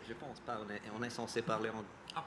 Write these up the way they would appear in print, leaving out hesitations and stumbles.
Je pense pas, on est censé parler en... Ah.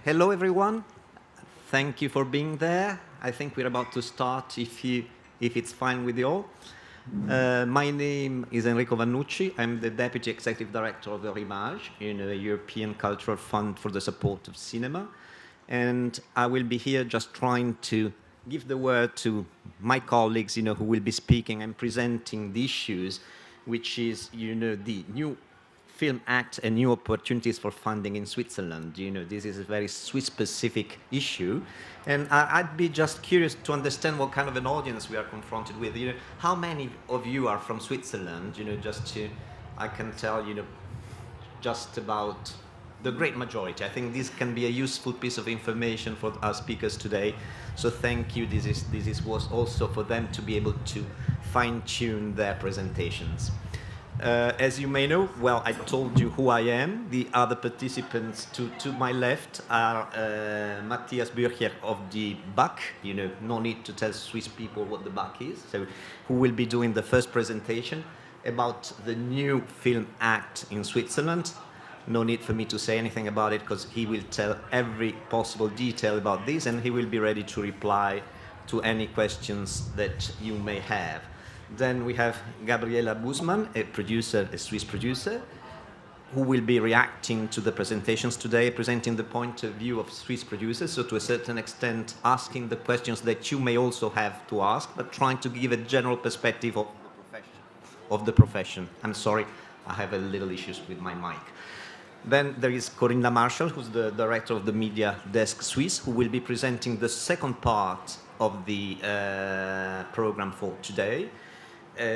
Hello, everyone. Thank you for being there. I think we're about to start if it's fine with you all. My name is Enrico Vannucci. I'm the Deputy Executive Director of Eurimage, a European Cultural Fund for the Support of Cinema. And I will be here just trying to give the word to my colleagues, who will be speaking and presenting the issues, which is, the new Film Act and new opportunities for funding in Switzerland. This is a very Swiss-specific issue. And I'd be just curious to understand what kind of an audience we are confronted with. How many of you are from Switzerland? I can tell, just about the great majority. I think this can be a useful piece of information for our speakers today. So thank you. This was also for them to be able to fine-tune their presentations. As you may know, well, I told you who I am. The other participants to my left are Matthias Bürcher of the BAC. No need to tell Swiss people what the BAC is. So, who will be doing the first presentation about the new Film Act in Switzerland. No need for me to say anything about it because he will tell every possible detail about this, and he will be ready to reply to any questions that you may have. Then we have Gabriela Busman, a Swiss producer, who will be reacting to the presentations today, presenting the point of view of Swiss producers, so to a certain extent asking the questions that you may also have to ask, but trying to give a general perspective of the profession. I'm sorry I have a little issues with my mic. Then there is Corinna Marshall, who's the director of the Media Desk Suisse, who will be presenting the second part of the program for today,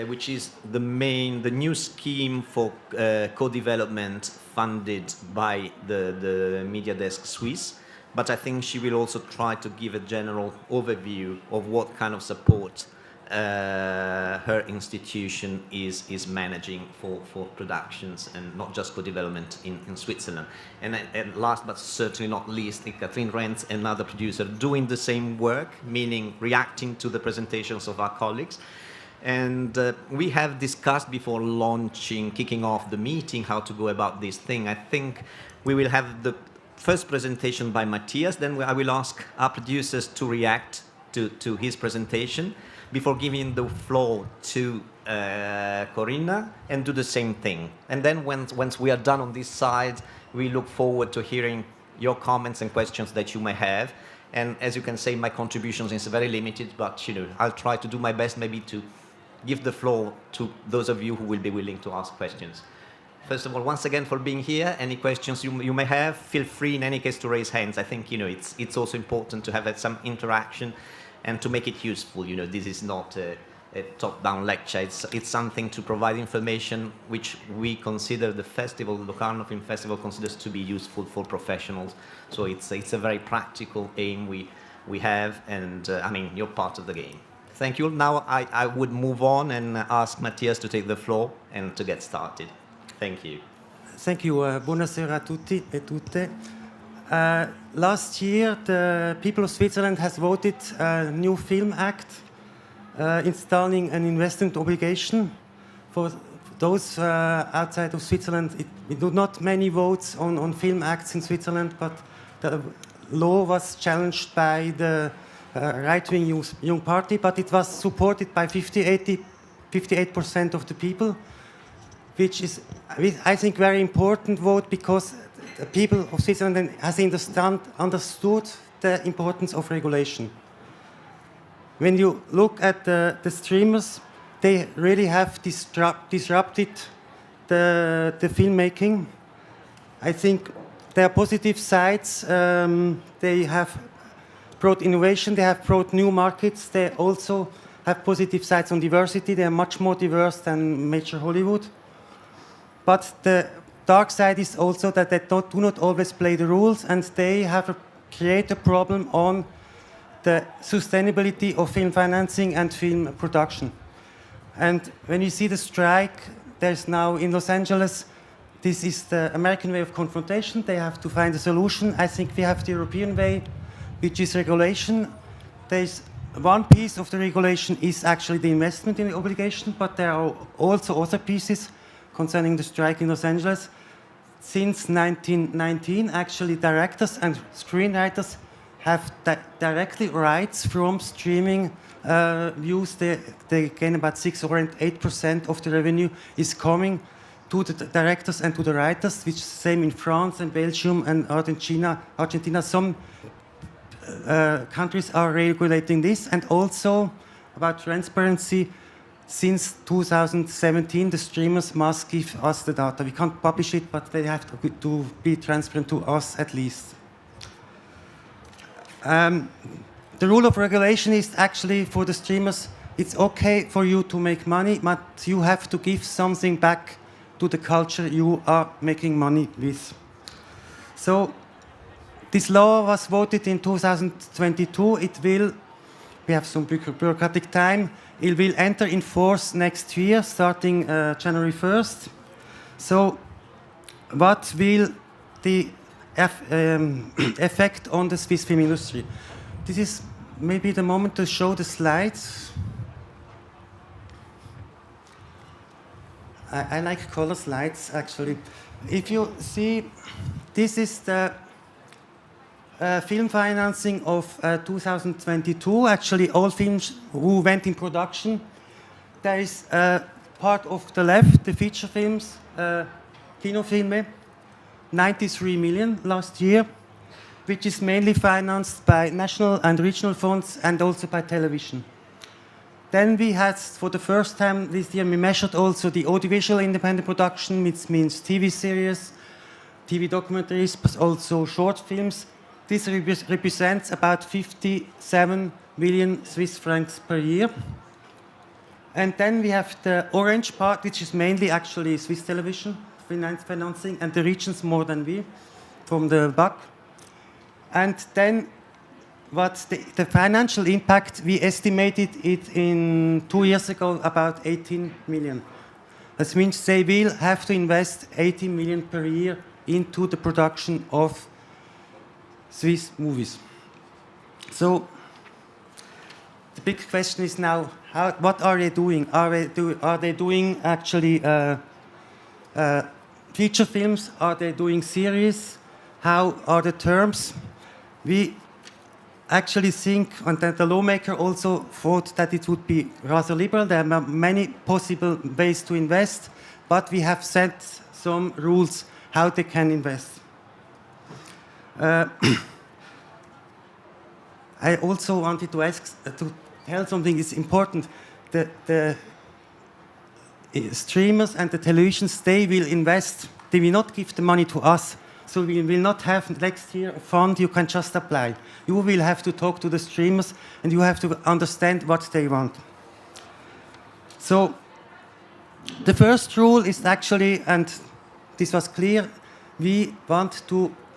which is the new scheme for co-development funded by the Media Desk Suisse. But I think she will also try to give a general overview of what kind of support her institution is managing for productions and not just for development in Switzerland. And last but certainly not least, Catherine Renz, another producer, doing the same work, meaning reacting to the presentations of our colleagues. And we have discussed before kicking off the meeting, how to go about this thing. I think we will have the first presentation by Matthias, then I will ask our producers to react to his presentation before giving the floor to Corinna, and do the same thing. And then once we are done on this side, we look forward to hearing your comments and questions that you may have. And as you can say, my contributions is very limited, but I'll try to do my best maybe to give the floor to those of you who will be willing to ask questions. First of all, once again for being here. Any questions you may have, feel free in any case to raise hands. I think it's also important to have some interaction and to make it useful. This is not a top-down lecture. It's something to provide information which we consider the Locarno Film Festival considers to be useful for professionals. So it's a very practical aim we have, and I mean, you're part of the game. Thank you. Now I would move on and ask Matthias to take the floor and to get started. Thank you. Thank you. Buonasera a tutti e tutte. Last year, the people of Switzerland has voted a new Film Act installing an investment obligation. For those outside of Switzerland, we do not many votes on Film Acts in Switzerland, but the law was challenged by the right-wing Young Party, but it was supported by 58% of the people, which is, I think, very important vote, because the people of Switzerland has understood the importance of regulation. When you look at the streamers, they really have disrupted the filmmaking. I think there are positive sides. They have brought innovation, they have brought new markets, they also have positive sides on diversity. They are much more diverse than major Hollywood. But the dark side is also that they do not always play the rules, and they have create a problem on the sustainability of film financing and film production. And when you see the strike, there's now in Los Angeles, this is the American way of confrontation. They have to find a solution. I think we have the European way, which is regulation. There's one piece of the regulation is actually the investment in the obligation, but there are also other pieces concerning the strike in Los Angeles. Since 1919, actually, directors and screenwriters have directly rights from streaming views. They gain about 6 or 8% of the revenue is coming to the directors and to the writers, which is the same in France and Belgium and Argentina. Some countries are regulating this, and also about transparency. Since 2017, the streamers must give us the data. We can't publish it, but they have to be transparent to us at least. The rule of regulation is actually for the streamers, it's okay for you to make money, but you have to give something back to the culture you are making money with. So this law was voted in 2022. We have some bureaucratic time. It will enter in force next year, starting January 1st. So what will the effect on the Swiss film industry? This is maybe the moment to show the slides. I like color slides, actually. If you see, this is the film financing of 2022. Actually, all films who went in production. There is part of the left, the feature films, Kinofilme, 93 million last year, which is mainly financed by national and regional funds and also by television. Then we had, for the first time this year, we measured also the audiovisual independent production, which means TV series, TV documentaries, but also short films. This represents about 57 million Swiss francs per year. And then we have the orange part, which is mainly actually Swiss television financing, and the regions more than we, from the back. And then what's the financial impact? We estimated it in 2 years ago about 18 million. That means they will have to invest 18 million per year into the production of Swiss movies. So the big question is now, what are they doing? Are they doing actually feature films? Are they doing series? How are the terms? We actually think, and the lawmaker also thought that it would be rather liberal. There are many possible ways to invest, but we have set some rules how they can invest. I also wanted to ask, to tell something is important. The streamers and the televisions, they will invest. They will not give the money to us. So we will not have next year a fund you can just apply. You will have to talk to the streamers and you have to understand what they want. So the first rule is actually, and this was clear, we want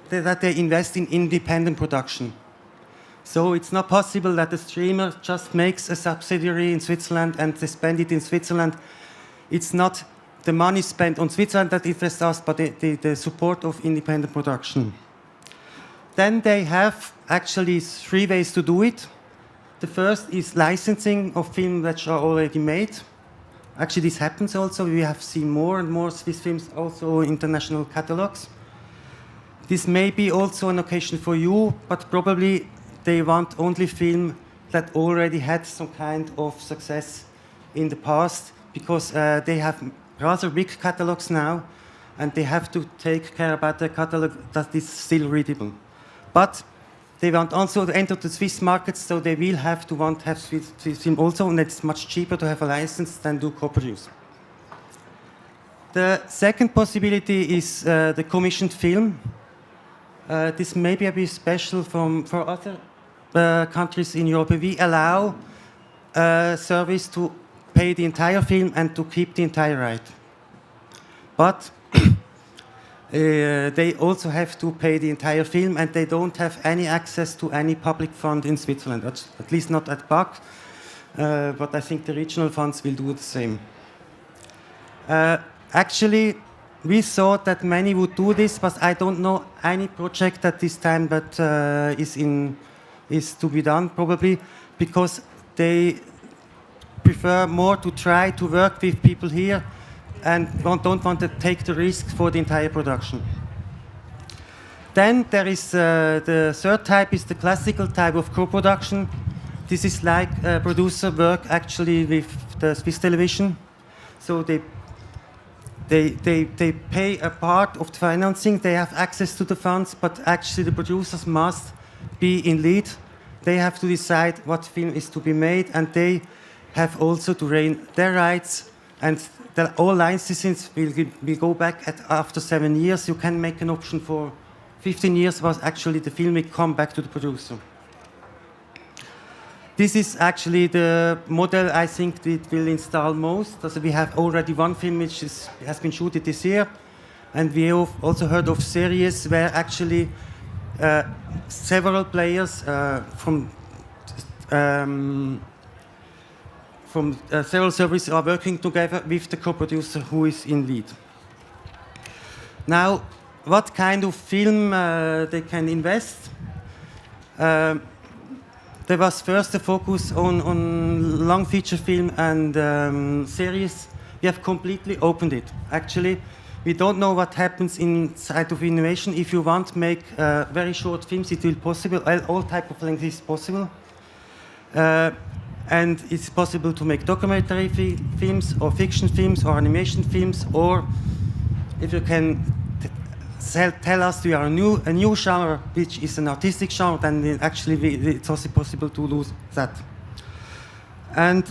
that they invest in independent production. So it's not possible that the streamer just makes a subsidiary in Switzerland and they spend it in Switzerland. It's not the money spent on Switzerland that interests us, but the support of independent production. Then they have actually 3 ways to do it. The first is licensing of films that are already made. Actually, this happens also. We have seen more and more Swiss films also in international catalogs. This may be also an occasion for you, but probably they want only film that already had some kind of success in the past, because they have rather big catalogs now, and they have to take care about the catalog that is still readable. But they want also to enter the Swiss markets, so they will have to have Swiss film also, and it's much cheaper to have a license than do co-produce. The second possibility is the commissioned film. This may be a bit special for other countries in Europe. We allow service to pay the entire film and to keep the entire right. But they also have to pay the entire film, and they don't have any access to any public fund in Switzerland, at least not at BAC, but I think the regional funds will do the same. Actually, we thought that many would do this, but I don't know any project at this time that is to be done, probably, because they prefer more to try to work with people here and don't want to take the risk for the entire production. Then there is the third type is the classical type of co-production. This is like producer work actually with the Swiss television. So they pay a part of the financing, they have access to the funds, but actually the producers must be in lead. They have to decide what film is to be made, and they have also to rein their rights, and all licenses will go back after 7 years. You can make an option for 15 years, but actually the film will come back to the producer. This is actually the model I think it will install most. So we have already one film which has been shooted this year, and we have also heard of series where actually several players from several services are working together with the co-producer who is in lead. Now, what kind of film they can invest? There was first a focus on long feature film and series. We have completely opened it. Actually, we don't know what happens inside of innovation. If you want to make very short films, it will possible. All type of length is possible. And it's possible to make documentary films or fiction films or animation films, or if you can tell us we are a new genre, which is an artistic genre, then actually it's also possible to do that. And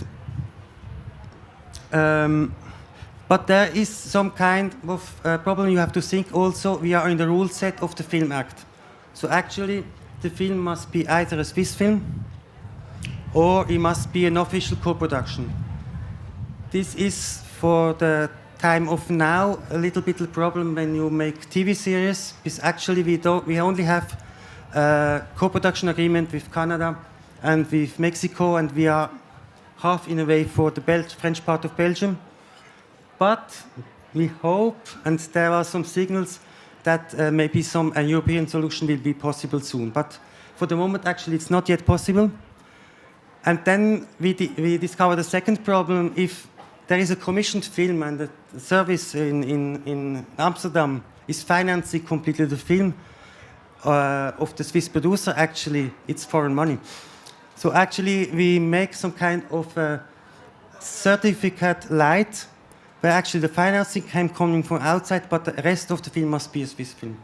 But there is some kind of problem you have to think also. We are in the rule set of the Film Act. So actually, the film must be either a Swiss film or it must be an official co-production. This is, for the time of now, a little bit of a problem when you make TV series, because actually we only have a co-production agreement with Canada and with Mexico, and we are half in a way for the French part of Belgium. But we hope, and there are some signals, that maybe some European solution will be possible soon. But for the moment, actually, it's not yet possible. And then we discovered a second problem. If there is a commissioned film and the service in Amsterdam is financing completely the film of the Swiss producer, actually, it's foreign money. So actually, we make some kind of certificate light, where actually the financing came coming from outside, but the rest of the film must be a Swiss film.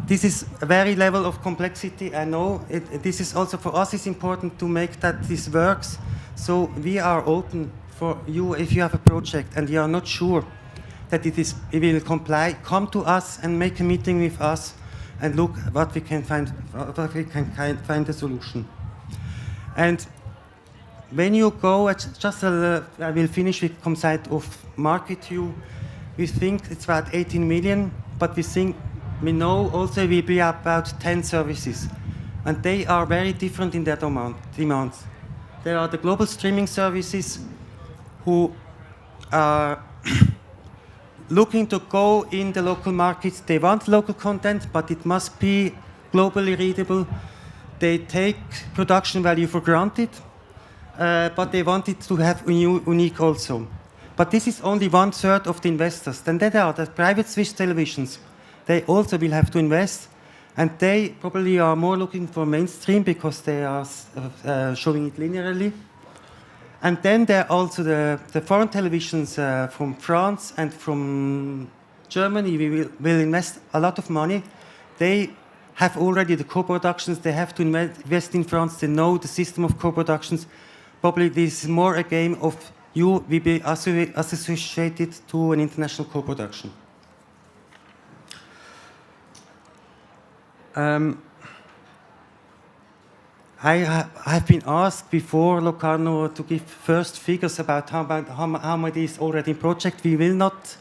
This is a very level of complexity, I know. This is also for us, it's important to make that this works. So we are open for you, if you have a project and you are not sure that it will comply, come to us and make a meeting with us and look what we can find a solution. And when you go, I will finish with some side of market view. We think it's about 18 million, but we know also we be about 10 services. And they are very different in their demands. There are the global streaming services who are looking to go in the local markets. They want local content, but it must be globally readable. They take production value for granted, but they want it to have unique also. But this is only 1/3 of the investors. Then there are the private Swiss televisions. They also will have to invest, and they probably are more looking for mainstream because they are showing it linearly. And then there are also the foreign televisions from France and from Germany. We will invest a lot of money. They have already the co-productions. They have to invest in France. They know the system of co-productions. Probably this is more a game of you will be associated to an international co-production. I have been asked before Locarno to give first figures about how much is already in project. We will not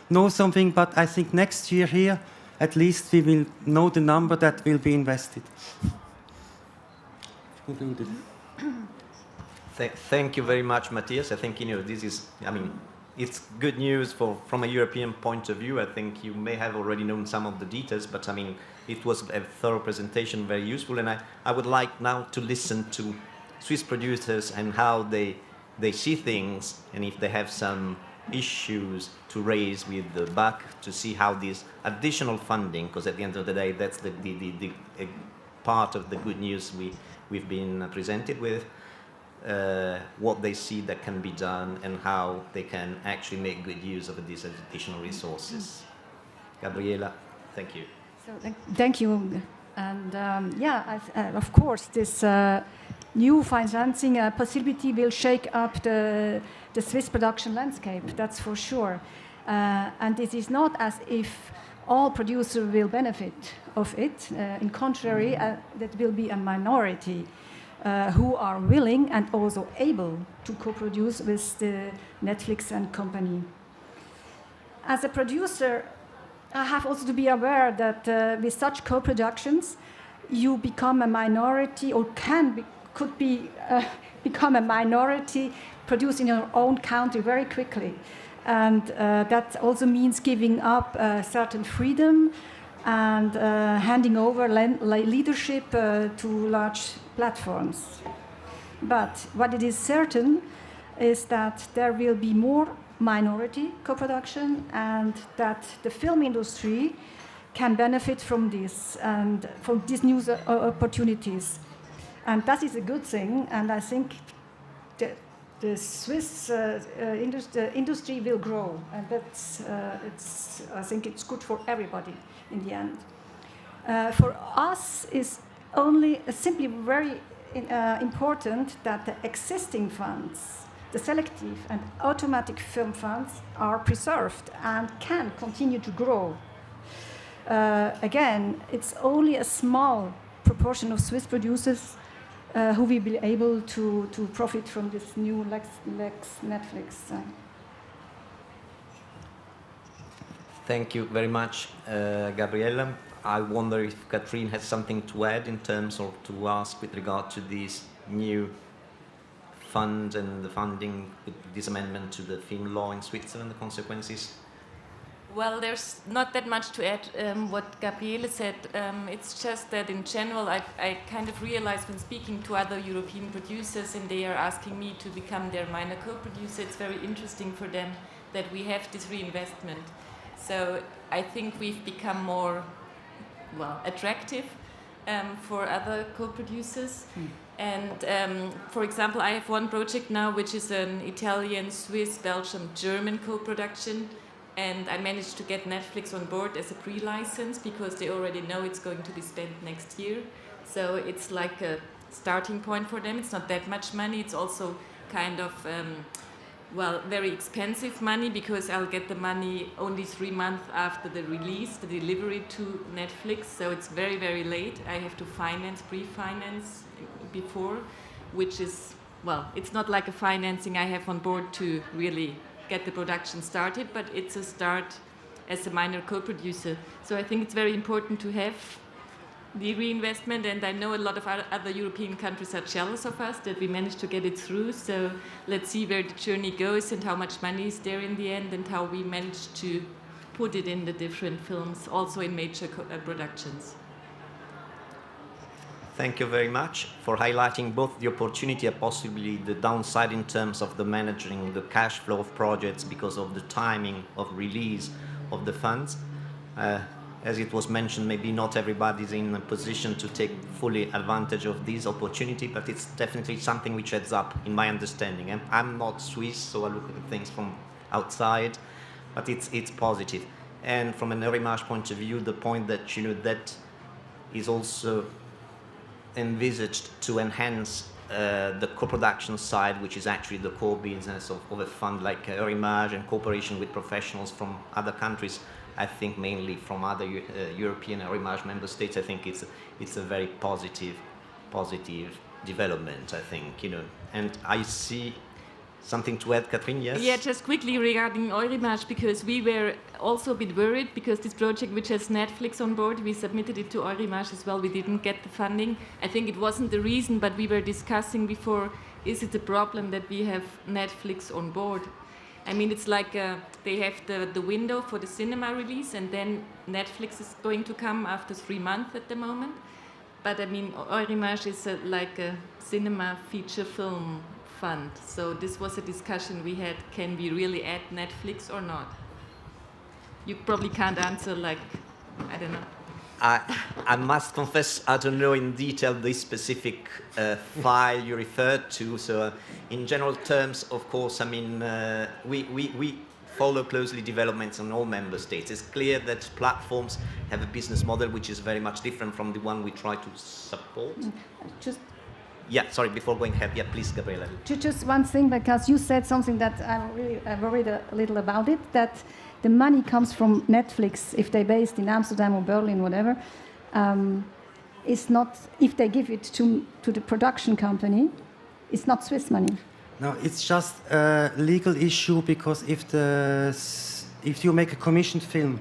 know something, but I think next year here, at least we will know the number that will be invested. Thank you very much, Matthias. I think this is, it's good news from a European point of view. I think you may have already known some of the details, but it was a thorough presentation, very useful. And I would like now to listen to Swiss producers and how they see things, and if they have some issues to raise with the BAC, to see how this additional funding, because at the end of the day, that's the part of the good news we've been presented with, what they see that can be done and how they can actually make good use of these additional resources. Gabriela, thank you. So thank you. And of course, this new financing possibility will shake up the Swiss production landscape, that's for sure. And it is not as if all producers will benefit of it. In contrary, that will be a minority who are willing and also able to co-produce with the Netflix and company. As a producer, I have also to be aware that with such co-productions, you become a minority, or could become a minority produced in your own country very quickly. And that also means giving up certain freedom and handing over leadership to large platforms. But what it is certain is that there will be more minority co-production, and that the film industry can benefit from this and from these new opportunities. And that is a good thing, and I think the Swiss industry will grow, and I think it's good for everybody in the end. For us, is only simply very important that the existing funds, the selective and automatic film funds, are preserved and can continue to grow. Again, it's only a small proportion of Swiss producers who will be able to profit from this new Lex Netflix. Thank you very much, Gabriella. I wonder if Catherine has something to add in terms of to ask with regard to this new fund and the funding with this amendment to the film law in Switzerland, the consequences. Well, there's not that much to add what Gabriele said. It's just that in general, I kind of realized when speaking to other European producers and they are asking me to become their minor co-producer, it's very interesting for them that we have this reinvestment. So I think we've become more, well, attractive for other co-producers. And for example, I have one project now, which is an Italian, Swiss, Belgium, German co-production. And I managed to get Netflix on board as a pre-license because they already know it's going to be spent next year. So it's like a starting point for them. It's not that much money. It's also kind of, well, very expensive money because I'll get the money only 3 months after the release, the delivery to Netflix. So it's very, very late. I have to pre-finance before, which is, well, it's not like a financing I have on board to really get the production started, but it's a start as a minor co-producer. So I think it's very important to have the reinvestment, and I know a lot of other European countries are jealous of us that we managed to get it through. So let's see where the journey goes and how much money is there in the end and how we managed to put it in the different films, also in major productions. Thank you very much for highlighting both the opportunity and possibly the downside in terms of the managing the cash flow of projects because of the timing of release of the funds. As it was mentioned, maybe not everybody's in a position to take fully advantage of this opportunity, but it's definitely something which adds up in my understanding. And I'm not Swiss, so I look at things from outside, but it's positive. And from an Eurimage point of view, the point that, you know, that is also envisaged to enhance the co-production side, which is actually the core business of a fund like Eurimage and cooperation with professionals from other countries. I think mainly from other European Eurimage member states. I think it's a very positive development, I think, you know. And I see something to add, Catherine, yes? Yeah, just quickly regarding Eurimage, because we were also a bit worried because this project, which has Netflix on board, we submitted it to Eurimage as well. We didn't get the funding. I think it wasn't the reason, but we were discussing before, is it a problem that we have Netflix on board? I mean, it's like they have the window for the cinema release, and then Netflix is going to come after 3 months at the moment. But I mean, Eurimage is like a cinema feature film fund. So this was a discussion we had, can we really add Netflix or not? You probably can't answer, like, I don't know. I must confess, I don't know in detail the specific file you referred to. So in general terms, of course, I mean, we follow closely developments in all member states. It's clear that platforms have a business model which is very much different from the one we try to support. Yeah, sorry, before going ahead, yeah, please, Gabriela. Just one thing, because you said something that I'm really worried a little about it, that the money comes from Netflix, if they're based in Amsterdam or Berlin, whatever. It's not, if they give it to the production company, it's not Swiss money. No, it's just a legal issue, because if you make a commissioned film,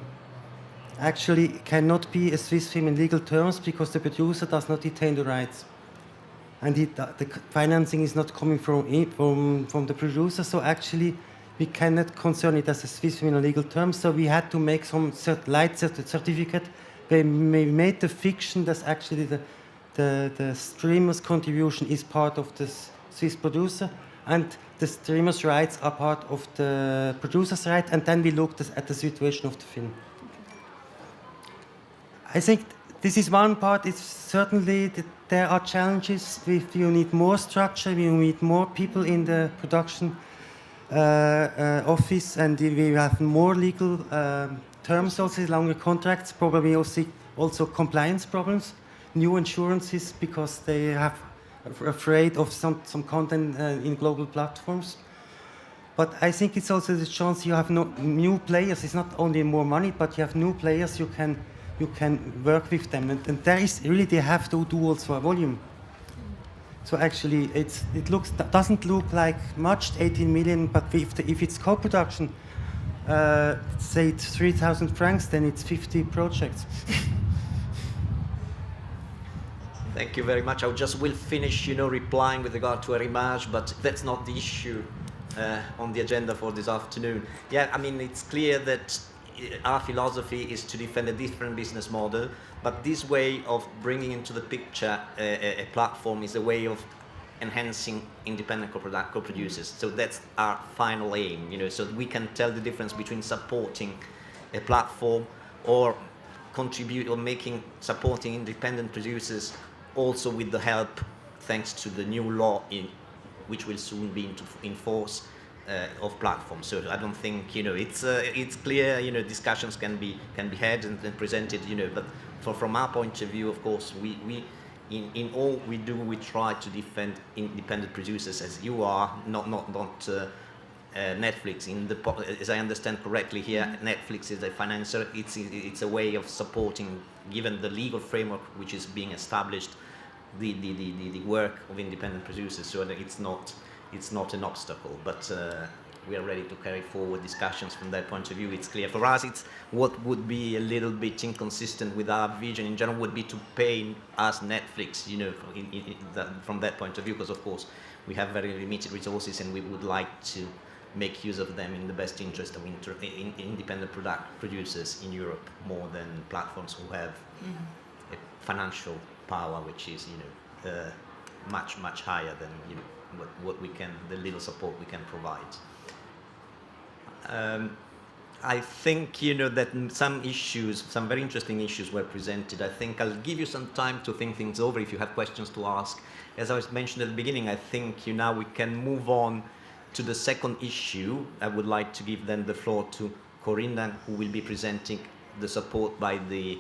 actually it cannot be a Swiss film in legal terms because the producer does not retain the rights. And the financing is not coming from the producer, so actually we cannot concern it as a Swiss film in legal terms. So we had to make some light certificate. We made the fiction that actually the streamer's contribution is part of the Swiss producer, and the streamer's rights are part of the producer's right. And then we looked at the situation of the film. I think this is one part. It's certainly that there are challenges. You need more structure, you need more people in the production office, and we have more legal terms, also longer contracts, probably also compliance problems, new insurances, because they have afraid of some content in global platforms. But I think it's also the chance you have new players. It's not only more money, but you have new players. You can work with them, and there is really they have to do also a volume. So actually, it doesn't look like much, 18 million. But if it's co-production, say it's 3,000 francs, then it's 50 projects. Thank you very much. I just will finish, replying with regard to Arimage, but that's not the issue on the agenda for this afternoon. Yeah, I mean, it's clear that our philosophy is to defend a different business model, but this way of bringing into the picture a platform is a way of enhancing independent co-producers. So that's our final aim, so we can tell the difference between supporting a platform or supporting independent producers also with the help, thanks to the new law which will soon be in force of platforms. So I don't think it's clear. Discussions can be had and presented. But from our point of view, of course, we in all we do, we try to defend independent producers as you are, not Netflix. As I understand correctly here, Netflix is a financer. It's a way of supporting, given the legal framework which is being established, the work of independent producers. So that it's not an obstacle, but we are ready to carry forward discussions from that point of view. It's clear for us. It's what would be a little bit inconsistent with our vision in general would be to pay us Netflix, from that point of view, because of course we have very limited resources and we would like to make use of them in the best interest of independent producers in Europe, more than platforms who have a financial power which is much higher than what we can, the little support we can provide. I think that some very interesting issues were presented. I think I'll give you some time to think things over if you have questions to ask. As I was mentioned at the beginning, I think now we can move on to the second issue. I would like to give then the floor to Corinna, who will be presenting the support by the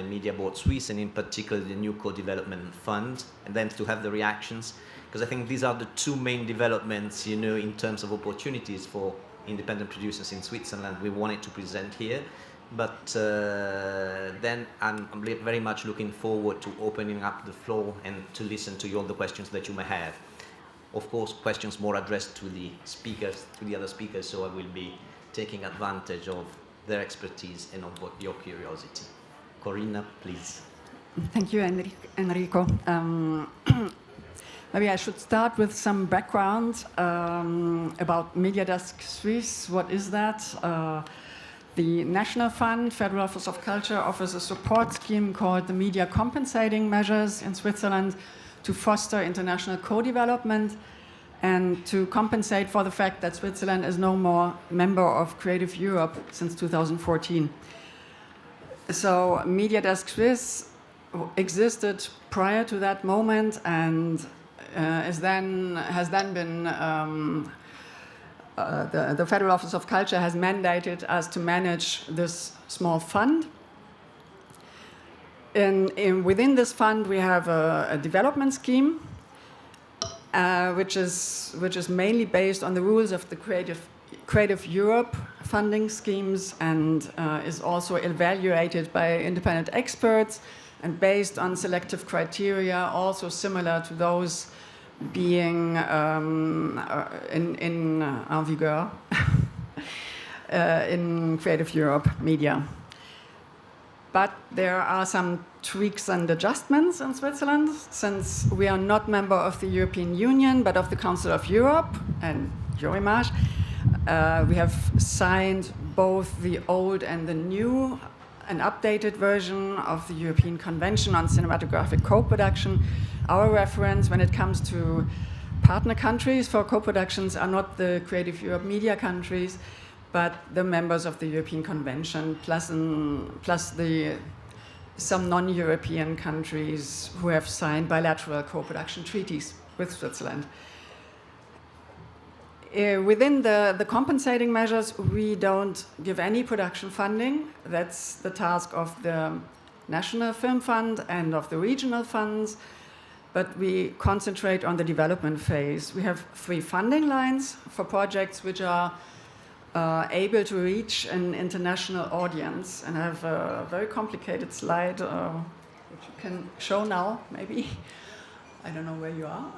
Media Board Suisse, and in particular the new co-development fund, and then to have the reactions, because I think these are the two main developments, in terms of opportunities for independent producers in Switzerland we wanted to present here. But then I'm very much looking forward to opening up the floor and to listen to all the questions that you may have. Of course, questions more addressed to the speakers, to the other speakers, so I will be taking advantage of their expertise and of your curiosity. Corinna, please. Thank you, Enrico. Maybe I should start with some background about MediaDesk Suisse. What is that? The National Fund, Federal Office of Culture, offers a support scheme called the Media Compensating Measures in Switzerland to foster international co-development and to compensate for the fact that Switzerland is no more member of Creative Europe since 2014. So MediaDesk Suisse existed prior to that moment and has then been the Federal Office of Culture has mandated us to manage this small fund. Within this fund, we have a development scheme, which is mainly based on the rules of the Creative Europe funding schemes, and is also evaluated by independent experts and based on selective criteria, also similar to those being in en vigueur in Creative Europe media. But there are some tweaks and adjustments in Switzerland, since we are not member of the European Union, but of the Council of Europe and Eurimage. We have signed both the old and the new and updated version of the European Convention on Cinematographic Co-Production. Our reference when it comes to partner countries for co-productions are not the Creative Europe media countries, but the members of the European Convention, plus some non-European countries who have signed bilateral co-production treaties with Switzerland. Within the compensating measures, we don't give any production funding. That's the task of the National Film Fund and of the regional funds. but we concentrate on the development phase. We have 3 funding lines for projects which are able to reach an international audience. And I have a very complicated slide, which you can show now, maybe. I don't know where you are.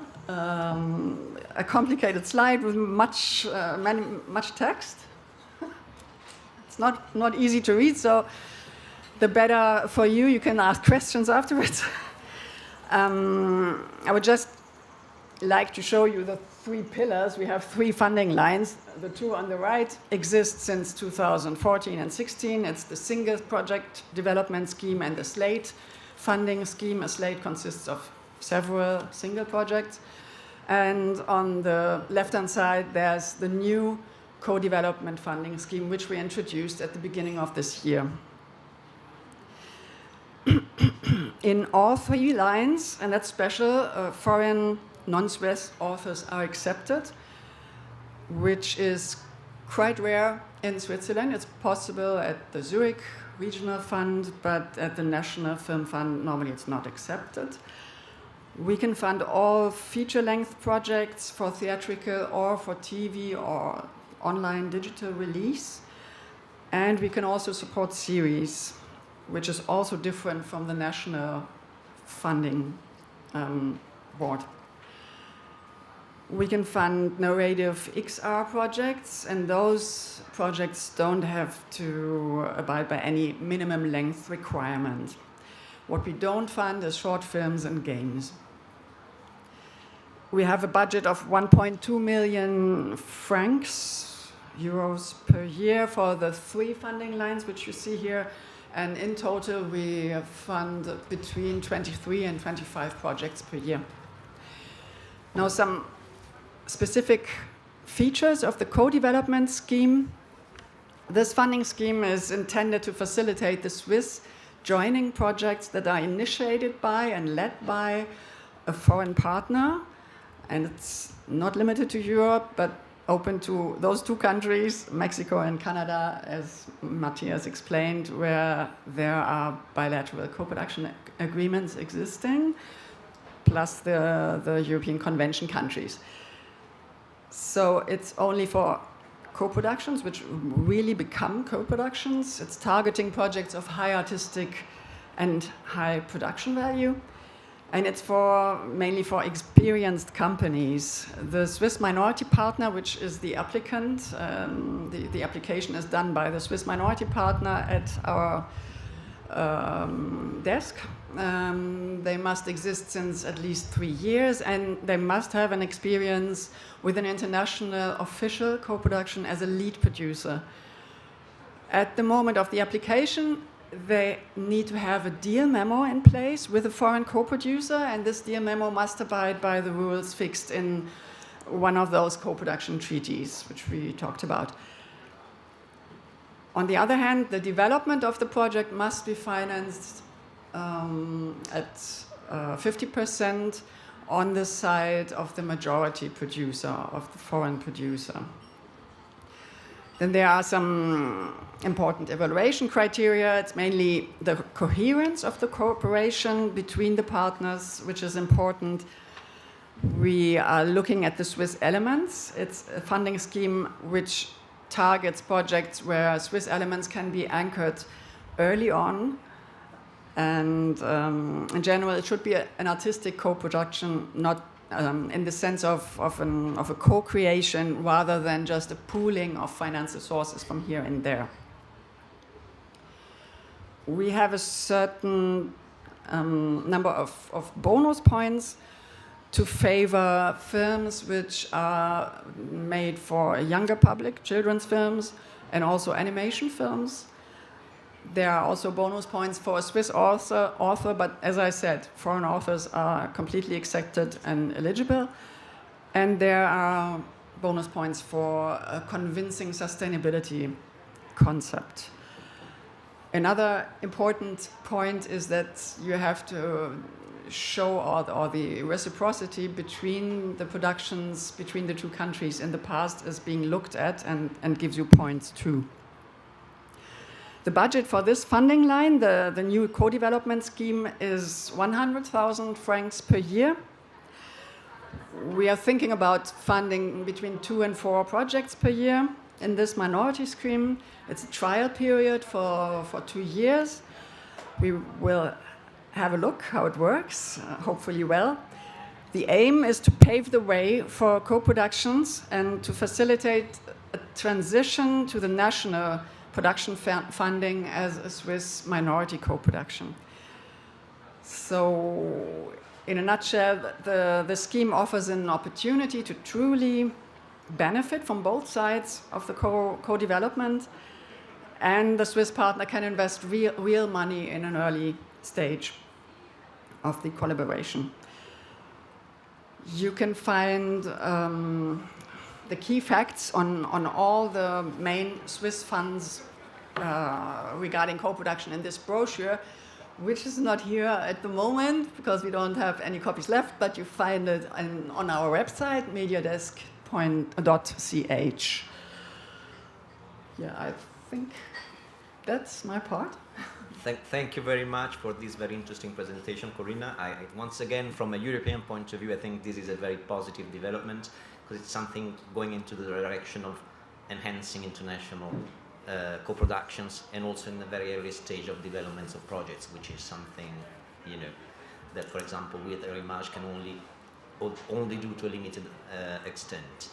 A complicated slide with much text. It's not easy to read, so the better for you. You can ask questions afterwards. I would just like to show you the 3 pillars. We have 3 funding lines. The 2 on the right exist since 2014 and 16. It's the single project development scheme and the slate funding scheme. A slate consists of several single projects. And on the left-hand side, there's the new co-development funding scheme, which we introduced at the beginning of this year. In all 3 lines, and that's special, foreign non-Swiss authors are accepted, which is quite rare in Switzerland. It's possible at the Zurich Regional Fund, but at the National Film Fund, normally it's not accepted. We can fund all feature-length projects for theatrical or for TV or online digital release. And we can also support series, which is also different from the national funding board. We can fund narrative XR projects, and those projects don't have to abide by any minimum length requirement. What we don't fund is short films and games. We have a budget of 1.2 million francs, euros per year for the 3 funding lines, which you see here. And in total, we fund between 23 and 25 projects per year. Now, some specific features of the co-development scheme. This funding scheme is intended to facilitate the Swiss joining projects that are initiated by and led by a foreign partner. And it's not limited to Europe, but open to those 2 countries, Mexico and Canada, as Matthias explained, where there are bilateral co-production agreements existing, plus the European Convention countries. So it's only for co-productions, which really become co-productions. It's targeting projects of high artistic and high production value. And it's mainly for experienced companies. The Swiss minority partner, which is the applicant, the application is done by the Swiss minority partner at our desk. They must exist since at least 3 years, and they must have an experience with an international official co-production as a lead producer. At the moment of the application, they need to have a deal memo in place with a foreign co-producer, and this deal memo must abide by the rules fixed in one of those co-production treaties, which we talked about. On the other hand, the development of the project must be financed at 50% on the side of the majority producer, of the foreign producer. Then there are some important evaluation criteria. It's mainly the coherence of the cooperation between the partners, which is important. We are looking at the Swiss elements. It's a funding scheme which targets projects where Swiss elements can be anchored early on. And in general, it should be an artistic co-production, not in the sense of a co-creation rather than just a pooling of financial sources from here and there. We have a certain number of bonus points to favor films which are made for a younger public, children's films, and also animation films. There are also bonus points for a Swiss author, but as I said, foreign authors are completely accepted and eligible. And there are bonus points for a convincing sustainability concept. Another important point is that you have to show or the reciprocity between the productions between the 2 countries in the past is being looked at and gives you points too. The budget for this funding line, the new co-development scheme, is 100,000 francs per year. We are thinking about funding between 2 and 4 projects per year in this minority scheme. It's a trial period for 2 years. We will have a look how it works, hopefully well. The aim is to pave the way for co-productions and to facilitate a transition to the national production funding as a Swiss minority co-production. So, in a nutshell, the scheme offers an opportunity to truly benefit from both sides of the co-development, and the Swiss partner can invest real money in an early stage of the collaboration. You can find the key facts on all the main Swiss funds regarding co-production in this brochure, which is not here at the moment because we don't have any copies left, but you find it on our website, mediadesk.ch. Yeah, I think that's my part. Thank you very much for this very interesting presentation, Corinna. Once again, from a European point of view, I think this is a very positive development because it's something going into the direction of enhancing international co-productions and also in the very early stage of developments of projects, which is something, you know, that, for example, with Erimage can only do to a limited extent.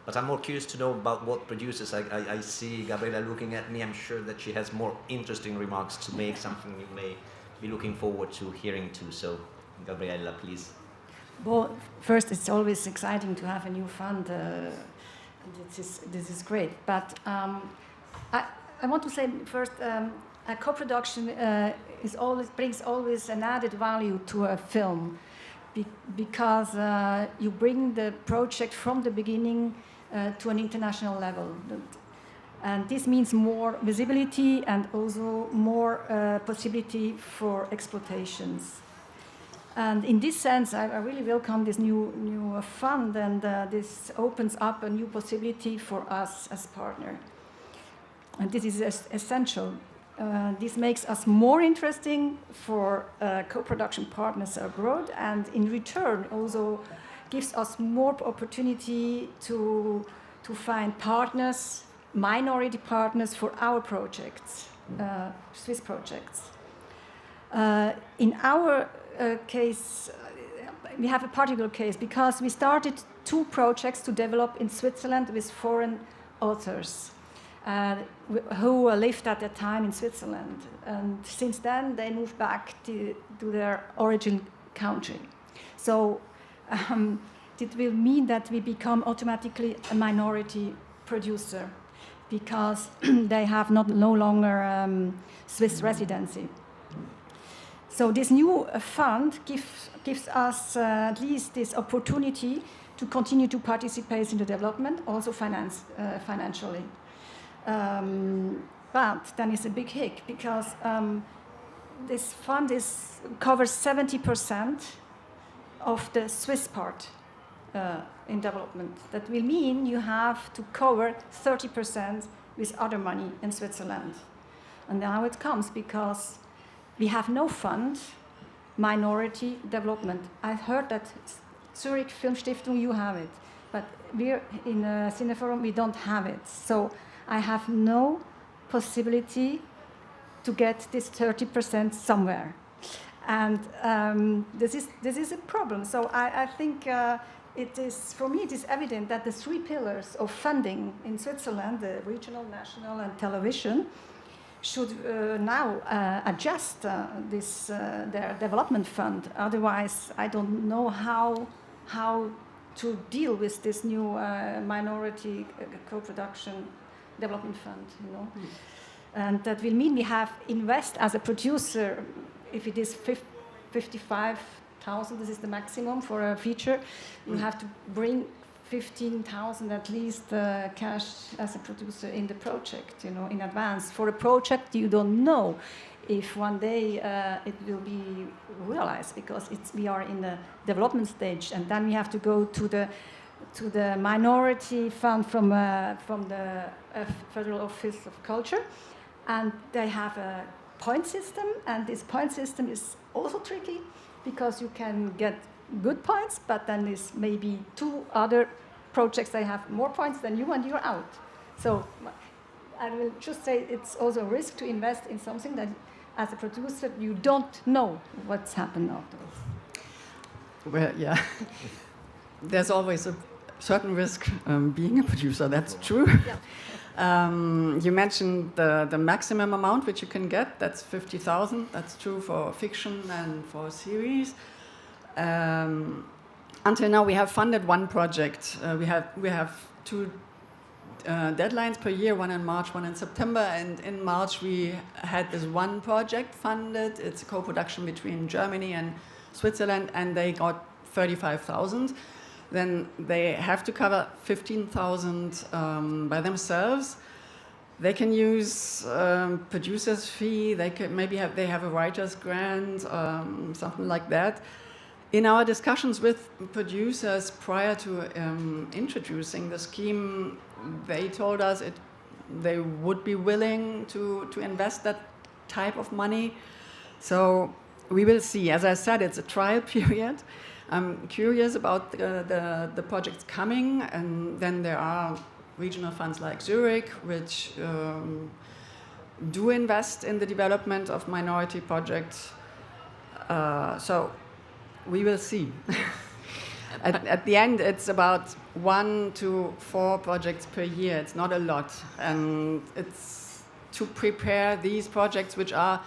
But I'm more curious to know about what producers. I see Gabriela looking at me. I'm sure that she has more interesting remarks to make, something you may be looking forward to hearing too. So, Gabriela, please. Well, first, it's always exciting to have a new fund. This is great. But I want to say first, a co-production brings always an added value to a film, because you bring the project from the beginning to an international level. And this means more visibility and also more possibility for exploitations. And in this sense, I really welcome this new fund, and this opens up a new possibility for us as partner. And this is essential. This makes us more interesting for co-production partners abroad, and in return also gives us more opportunity to find partners, minority partners for our projects, Swiss projects. In our case, we have a particular case because we started 2 projects to develop in Switzerland with foreign authors who lived at that time in Switzerland. And since then, they moved back to their origin country. So it will mean that we become automatically a minority producer because they have no longer Swiss residency. So this new fund gives us at least this opportunity to continue to participate in the development, also financially. But then it's a big hic because this fund covers 70% of the Swiss part in development. That will mean you have to cover 30% with other money in Switzerland. And now it comes because we have no fund, minority development. I heard that Zurich Film Stiftung, you have it, but we're in Cineforum, we don't have it. So I have no possibility to get this 30% somewhere. And this is a problem. So I think for me, it is evident that the 3 pillars of funding in Switzerland, the regional, national, and television, should now adjust their development fund. Otherwise, I don't know how to deal with this new minority co-production development fund. You know, and that will mean we have invest as a producer. If it is 55,000, this is the maximum for a feature. You have to bring 15,000 at least cash as a producer in the project, you know, in advance. For a project you don't know if one day it will be realized because we are in the development stage, and then we have to go to the minority fund from the Federal Office of Culture, And they have a point system, and this point system is also tricky because you can get good points, but then there's maybe 2 other projects that have more points than you, and you're out. So I will just say it's also a risk to invest in something that, as a producer, you don't know what's happened afterwards. Well, yeah. There's always a certain risk being a producer, that's true. Yeah. You mentioned the maximum amount which you can get, that's 50,000. That's true for fiction and for series. Until now, we have funded 1 project. We have 2 deadlines per year, one in March, one in September. And in March, we had this 1 project funded. It's a co-production between Germany and Switzerland, and they got 35,000. Then they have to cover 15,000 by themselves. They can use producer's fee. They can they have a writer's grant, something like that. In our discussions with producers prior to introducing the scheme, they told us they would be willing to invest that type of money. So we will see. As I said, it's a trial period. I'm curious about the projects coming, and then there are regional funds like Zurich, which do invest in the development of minority projects. So we will see. At the end, it's about 1 to 4 projects per year. It's not a lot. And it's to prepare these projects which are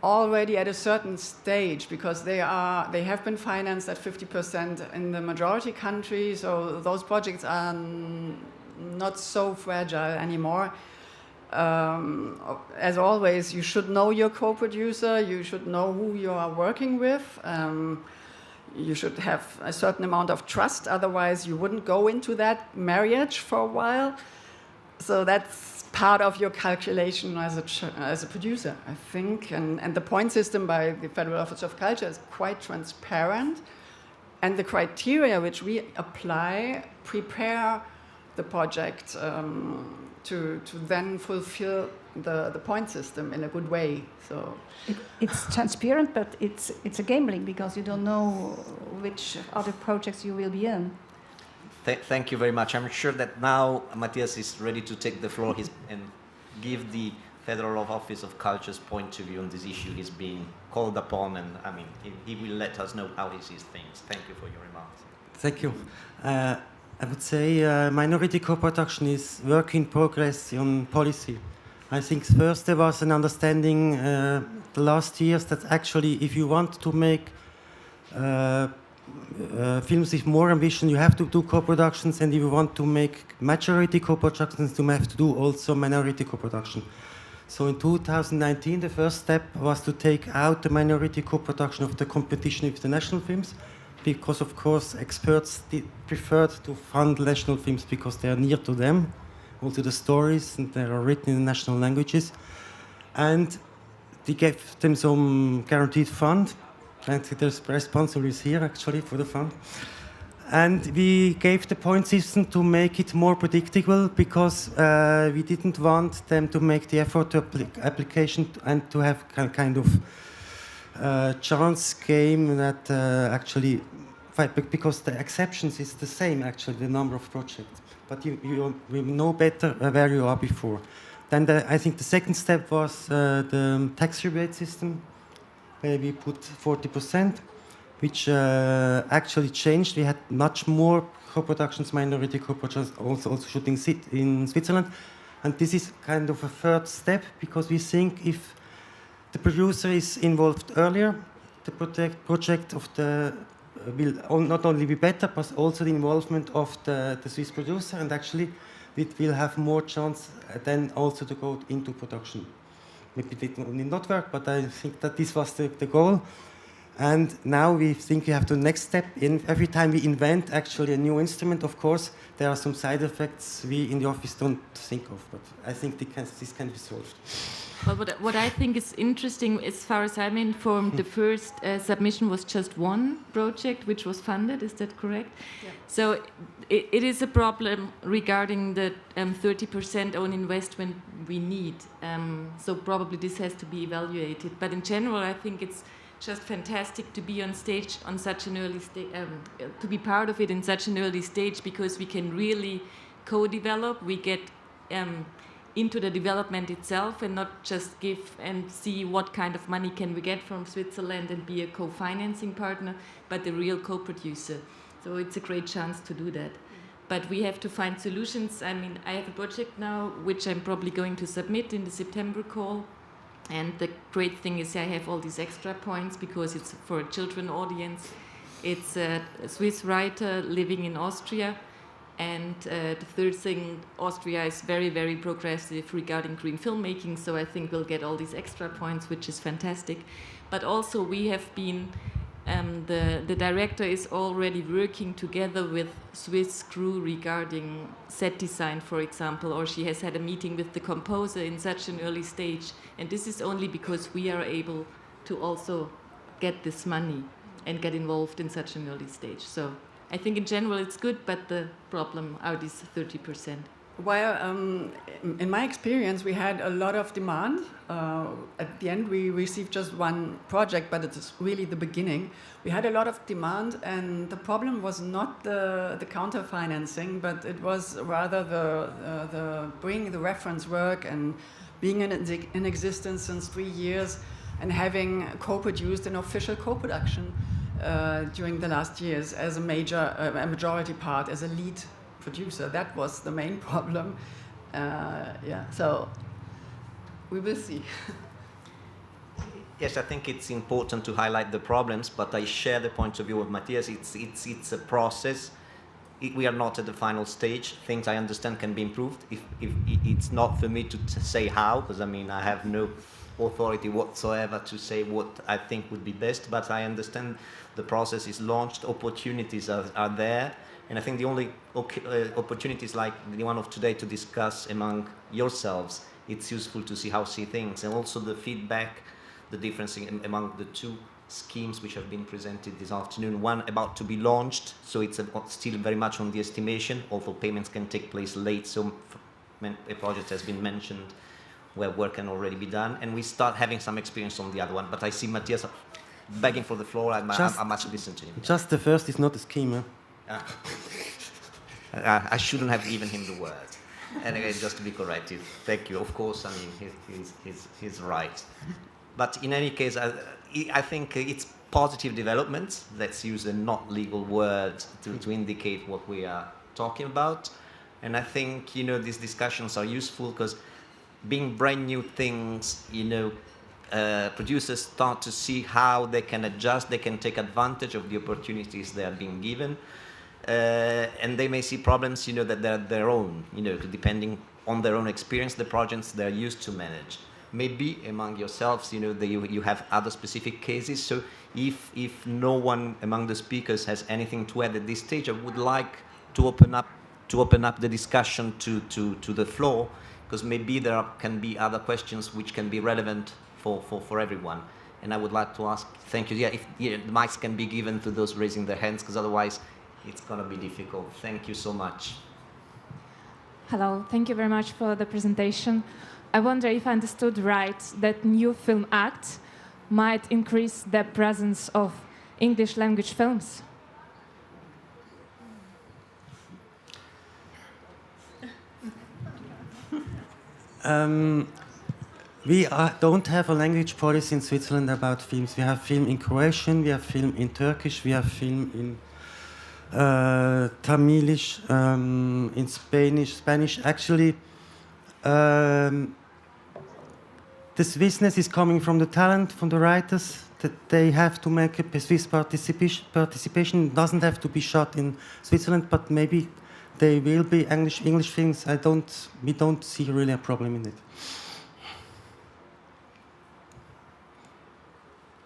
already at a certain stage, because they have been financed at 50% in the majority country, so those projects are not so fragile anymore. As always, you should know your co-producer, you should know who you are working with, you should have a certain amount of trust, otherwise you wouldn't go into that marriage for a while. So that's part of your calculation as a producer, I think. And the point system by the Federal Office of Culture is quite transparent. And the criteria which we apply prepare the project to then fulfill the point system in a good way. So it's transparent, but it's a gambling because you don't know which other projects you will be in. Thank you very much. I'm sure that now Matthias is ready to take the floor and give the Federal Office of Culture's point of view on this issue. He's being called upon, and I mean, he will let us know how he sees things. Thank you for your remarks. Thank you. I would say minority co-production is work in progress on policy. I think first there was an understanding the last years that actually if you want to make films with more ambition, you have to do co-productions, and if you want to make majority co-productions, you have to do also minority co-production. So in 2019, the first step was to take out the minority co-production of the competition with the national films, because of course experts preferred to fund national films because they are near to them, also the stories, and they are written in the national languages. And they gave them some guaranteed fund. And the responsible is here actually for the fund. And we gave the point system to make it more predictable, because we didn't want them to make the effort to application and to have kind of chance game that actually, because the exceptions is the same actually, the number of projects. But you know better where you are before. Then I think the second step was the tax rebate system, where we put 40%, which actually changed. We had much more co-productions, minority co-productions, also shooting in Switzerland. And this is kind of a third step, because we think if the producer is involved earlier, the project of the will not only be better, but also the involvement of the Swiss producer, and actually it will have more chance then also to go into production. Maybe it did not work, but I think that this was the goal. And now we think we have the next step. Every time we invent actually a new instrument, of course, there are some side effects we in the office don't think of, but I think this can be solved. Well, what I think is interesting, as far as I'm informed, the first submission was just one project which was funded. Is that correct? Yeah. So it is a problem regarding the 30% own investment we need. So probably this has to be evaluated. But in general, I think it's just fantastic to be on stage on such an early stage, to be part of it in such an early stage, because we can really co-develop. We get into the development itself and not just give and see what kind of money can we get from Switzerland and be a co-financing partner, but the real co-producer. So it's a great chance to do that. But we have to find solutions. I mean, I have a project now which I'm probably going to submit in the September call. And the great thing is I have all these extra points because it's for a children audience. It's a Swiss writer living in Austria. And the third thing, Austria is very, very progressive regarding green filmmaking, so I think we'll get all these extra points, which is fantastic. But also we have been, the director is already working together with Swiss crew regarding set design, for example, or she has had a meeting with the composer in such an early stage. And this is only because we are able to also get this money and get involved in such an early stage. So I think in general it's good, but the problem are these 30%. Well, in my experience, we had a lot of demand. At the end, we received just one project, but it's really the beginning. We had a lot of demand, and the problem was not the counter-financing, but it was rather the bringing the reference work and being in existence since 3 years and having co-produced an official co-production during the last years as a majority part, as a lead producer. That was the main problem. So we will see. Yes, I think it's important to highlight the problems, but I share the point of view of Matthias. It's a process. We are not at the final stage. Things I understand can be improved. If it's not for me to say how, because I mean I have no authority whatsoever to say what I think would be best, but I understand the process is launched, opportunities are there, and I think the only opportunities like the one of today to discuss among yourselves, it's useful to see how see things, and also the feedback, the difference among the two schemes which have been presented this afternoon. One about to be launched, so it's still very much on the estimation, although payments can take place late, so a project has been mentioned where work can already be done, and we start having some experience on the other one. But I see Matthias begging for the floor. I must listen to him. Just the first is not a scheme. I shouldn't have given him the word. Anyway, just to be corrected. Thank you. Of course, I mean, he's right. But in any case, I think it's positive developments. Let's use a not legal word to indicate what we are talking about. And I think, these discussions are useful because being brand new things, producers start to see how they can adjust, they can take advantage of the opportunities they are being given. And they may see problems, that they're their own, depending on their own experience, the projects they're used to manage. Maybe among yourselves, you have other specific cases. So if no one among the speakers has anything to add at this stage, I would like to open up the discussion to the floor, because maybe there can be other questions which can be relevant for everyone. And I would like to ask, thank you. If the mics can be given to those raising their hands, because otherwise it's going to be difficult. Thank you so much. Hello, thank you very much for the presentation. I wonder if I understood right that new Film Act might increase the presence of English language films. We don't have a language policy in Switzerland about films. We have film in Croatian, we have film in Turkish, we have film in Tamilish, in Spanish. Actually, the Swissness is coming from the talent, from the writers, that they have to make a Swiss participation. It doesn't have to be shot in Switzerland, but maybe they will be English films. We don't see really a problem in it.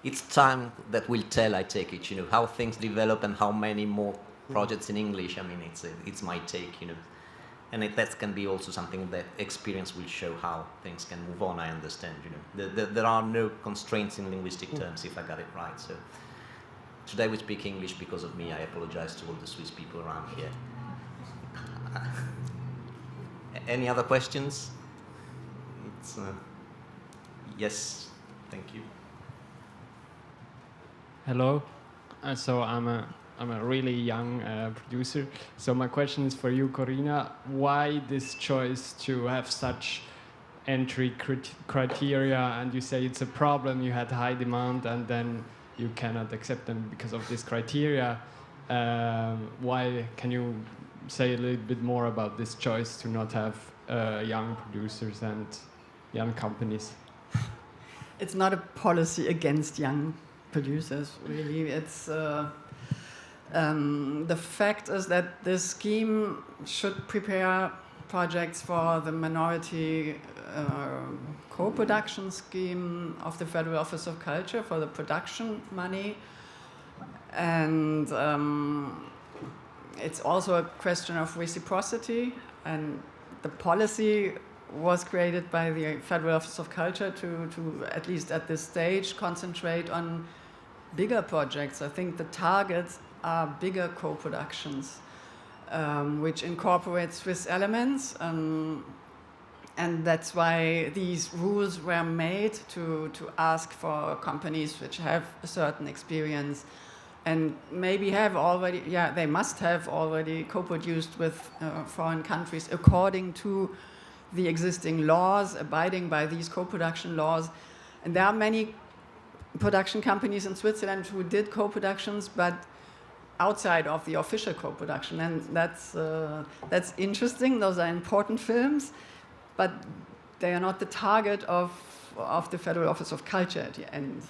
It's time that will tell, I take it, how things develop and how many more projects in English. I mean, it's my take, And that can be also something that experience will show how things can move on. I understand, there are no constraints in linguistic terms, if I got it right. So today we speak English because of me. I apologize to all the Swiss people around here. Any other questions? Yes, thank you. Hello. So I'm a really young producer. So my question is for you, Corina. Why this choice to have such entry criteria? And you say it's a problem. You had high demand, and then you cannot accept them because of this criteria. Why? Can you say a little bit more about this choice to not have young producers and young companies? It's not a policy against young producers, really. It's the fact is that this scheme should prepare projects for the minority co-production scheme of the Federal Office of Culture for the production money, and it's also a question of reciprocity, and the policy was created by the Federal Office of Culture to at least at this stage, concentrate on bigger projects. I think the targets are bigger co-productions, which incorporate Swiss elements, and that's why these rules were made to ask for companies which have a certain experience and maybe have already, they must have already co-produced with foreign countries according to the existing laws, abiding by these co-production laws. And there are many production companies in Switzerland who did co-productions, but outside of the official co-production, and that's interesting. Those are important films, but they are not the target of the Federal Office of Culture at the end.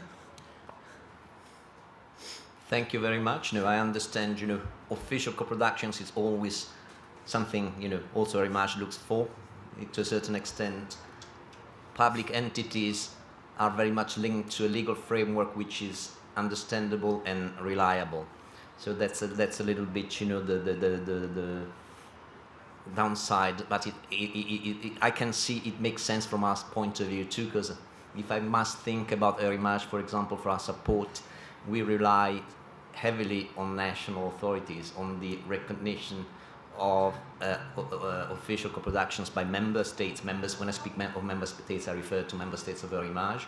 Thank you very much. I understand, official co-productions is always something, also very much looks for. To a certain extent, public entities are very much linked to a legal framework which is understandable and reliable. So that's a little bit, the downside. But I can see it makes sense from our point of view too, because if I must think about Eurimage, for example, for our support, we rely heavily on national authorities, on the recognition of official co-productions by member states. When I speak of member states, I refer to member states of Eurimage.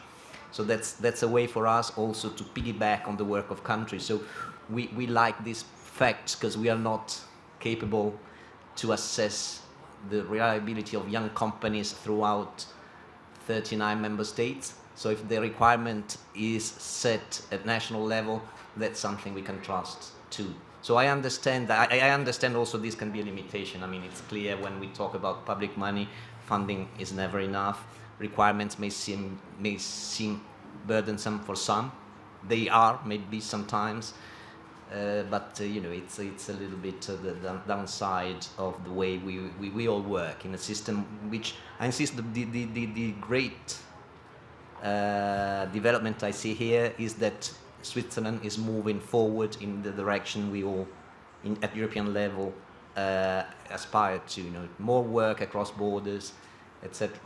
So that's a way for us also to piggyback on the work of countries. So we like these facts because we are not capable to assess the reliability of young companies throughout 39 member states. So if the requirement is set at national level, that's something we can trust too. So I understand that. I understand also this can be a limitation. I mean, it's clear when we talk about public money, funding is never enough. Requirements may seem burdensome for some. They are maybe sometimes, but it's a little bit the downside of the way we all work in a system which I insist the great development I see here is that Switzerland is moving forward in the direction we all, at European level, aspire to. More work across borders, etc.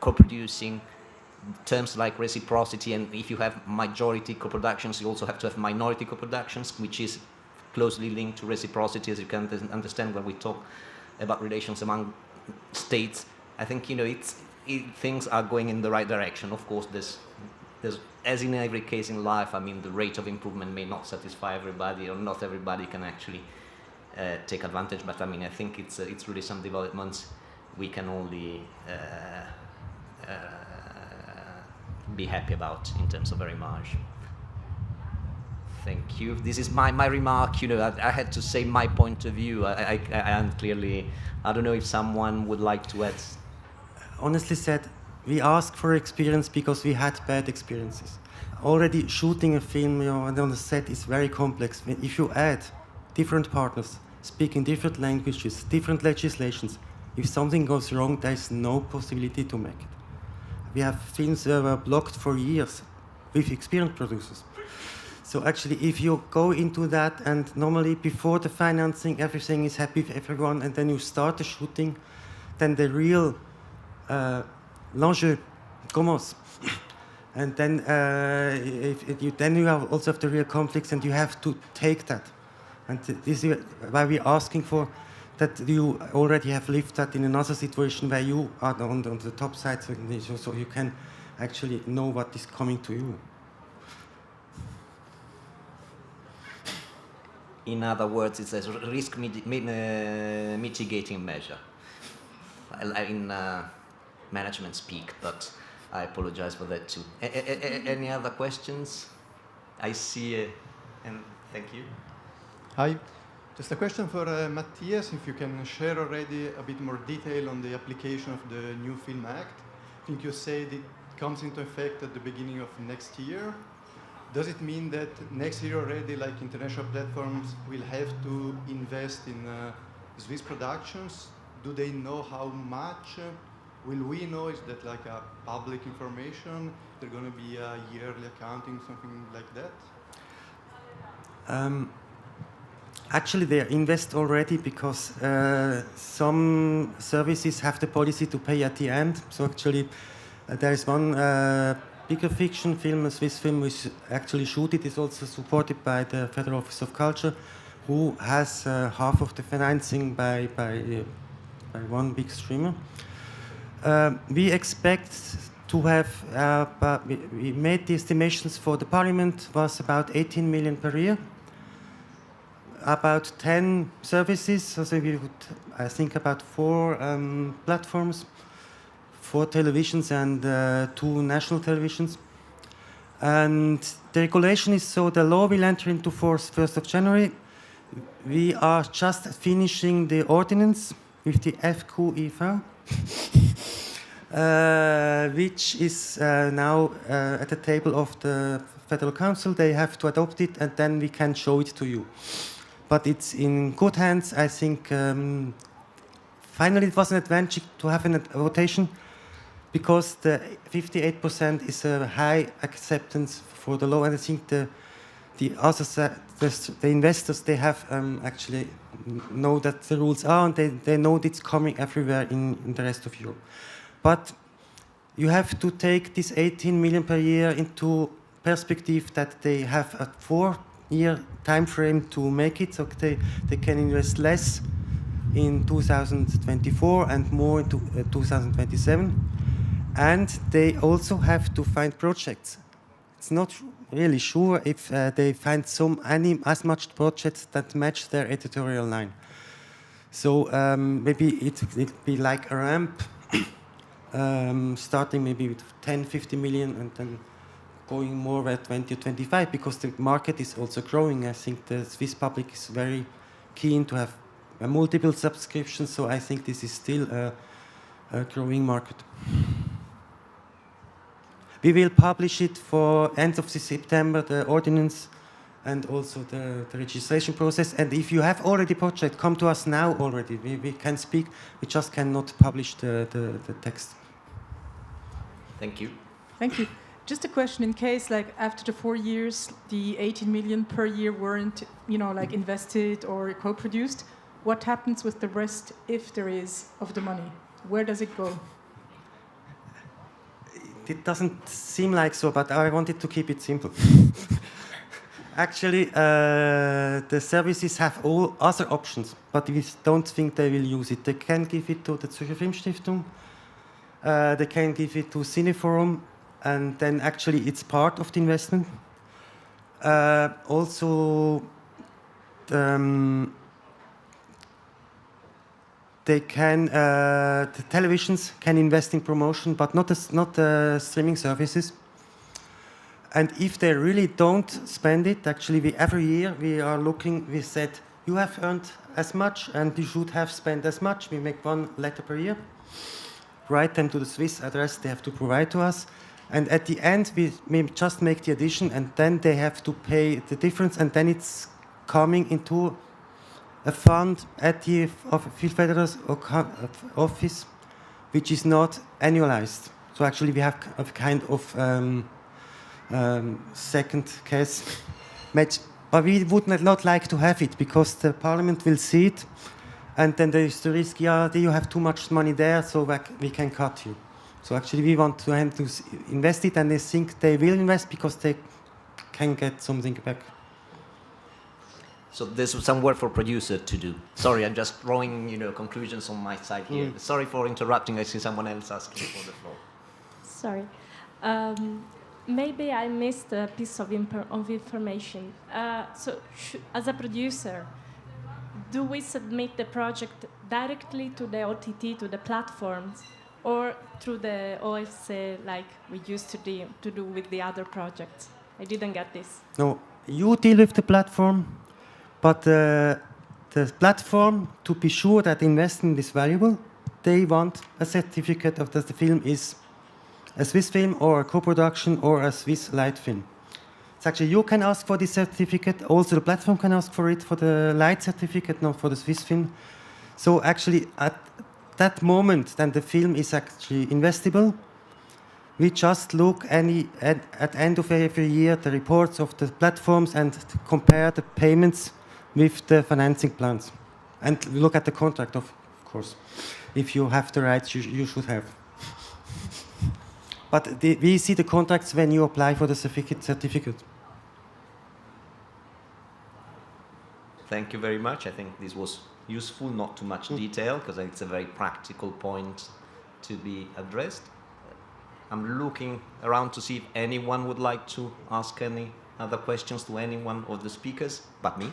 Co-producing, terms like reciprocity, and if you have majority co-productions, you also have to have minority co-productions, which is closely linked to reciprocity, as you can understand when we talk about relations among states. I think things are going in the right direction. Of course, there's as in every case in life, I mean, the rate of improvement may not satisfy everybody, or not everybody can actually take advantage. But I mean, I think it's really some developments we can only be happy about in terms of Eurimage. Thank you. This is my remark. I had to say my point of view. I clearly, I don't know if someone would like to add. Honestly said, we ask for experience because we had bad experiences. Already shooting a film on the set is very complex. If you add different partners, speaking different languages, different legislations, if something goes wrong, there is no possibility to make it. We have films that were blocked for years with experienced producers. So actually, if you go into that, and normally before the financing, everything is happy with everyone, and then you start the shooting, then the real l'enjeu commence. And then, then you have also have the real conflicts, and you have to take that. And this is why we're asking for that you already have lived that in another situation where you are on the top side, so you can actually know what is coming to you. In other words, it's a risk mitigating measure. In management speak, but I apologize for that too. Any other questions? I see, and thank you. Hi, just a question for Matthias, if you can share already a bit more detail on the application of the new Film Act. I think you said it comes into effect at the beginning of next year. Does it mean that next year already, like international platforms will have to invest in Swiss productions? Do they know how much? Will we know? Is that like a public information? There's going to be a yearly accounting, something like that? Actually, they invest already because some services have the policy to pay at the end. So actually, there is one bigger fiction film, a Swiss film, which actually shooted, is also supported by the Federal Office of Culture, who has half of the financing by one big streamer. We expect to have, we made the estimations for the Parliament was about 18 million per year. About 10 services, so we would, I think, about 4 platforms, 4 televisions and 2 national televisions. And the regulation is so the law will enter into force 1st of January. We are just finishing the ordinance with the FQIV, which is now at the table of the Federal Council. They have to adopt it, and then we can show it to you. But it's in good hands. I think finally it was an advantage to have a votation, because the 58% is a high acceptance for the law, and I think the investors, they have actually know that the rules are, and they know it's coming everywhere in the rest of Europe. But you have to take this 18 million per year into perspective that they have a 4-year time frame to make it, so they can invest less in 2024 and more in 2027. And they also have to find projects. It's not really sure if they find as much projects that match their editorial line. So maybe it'll be like a ramp, starting maybe with 10, 50 million and then going more at 20 or 25, because the market is also growing. I think the Swiss public is very keen to have multiple subscriptions, so I think this is still a growing market. We will publish it for end of September, the ordinance, and also the registration process. And if you have already project, come to us now already. We can speak, we just cannot publish the text. Thank you. Thank you. Just a question, in case, like, after the 4 years, the 18 million per year weren't, like, invested or co-produced, what happens with the rest, if there is, of the money? Where does it go? It doesn't seem like so, but I wanted to keep it simple. Actually, the services have all other options, but we don't think they will use it. They can give it to the Zürcher Filmstiftung, they can give it to Cineforum, and then actually it's part of the investment. Also, they can, the televisions can invest in promotion, but not the streaming services. And if they really don't spend it, actually, every year we are looking, we said, you have earned as much and you should have spent as much. We make 1 letter per year, write them to the Swiss address they have to provide to us. And at the end, we just make the addition, and then they have to pay the difference, and then it's coming into a fund at the Filmförderer's office, which is not annualized. So actually we have a kind of second case But we would not like to have it because the parliament will see it, and then there is the risk, yeah, you have too much money there, so we can cut you. So actually we want them to invest it, and they think they will invest because they can get something back. So there's some work for producer to do. Sorry, I'm just drawing, conclusions on my side here. Sorry for interrupting. I see someone else asking for the floor. Sorry. Maybe I missed a piece of information. As a producer, do we submit the project directly to the OTT, to the platforms, or through the OFC like we used to do with the other projects? I didn't get this. No, you deal with the platform, but the platform, to be sure that investment is valuable, they want a certificate of that the film is a Swiss film or a co-production or a Swiss light film. So actually you can ask for this certificate, also the platform can ask for it for the light certificate, not for the Swiss film. So actually at that moment, then the film is actually investable. We just look at the end of every year the reports of the platforms and compare the payments with the financing plans. And look at the contract, of course. If you have the rights, you should have. But we see the contracts when you apply for the certificate. Thank you very much. I think this was useful, not too much detail, because it's a very practical point to be addressed. I'm looking around to see if anyone would like to ask any other questions to any one of the speakers, but me.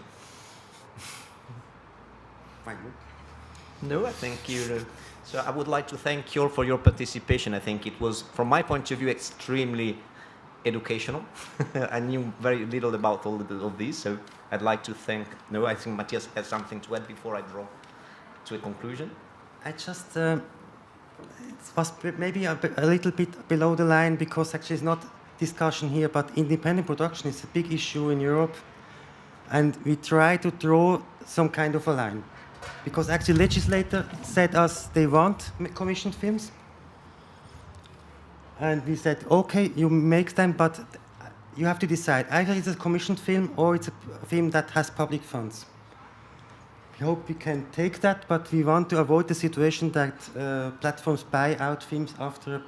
No, I think you. So I would like to thank you all for your participation. I think it was, from my point of view, extremely educational. I knew very little about all of this, so I'd like to thank. No, I think Matthias has something to add before I draw to a conclusion. I just. It was maybe a little bit below the line because actually it's not discussion here, but independent production is a big issue in Europe, and we try to draw some kind of a line because actually legislator said us they want commissioned films, and we said okay, you make them, but you have to decide either it's a commissioned film or it's a film that has public funds. We hope we can take that, but we want to avoid the situation that platforms buy out films after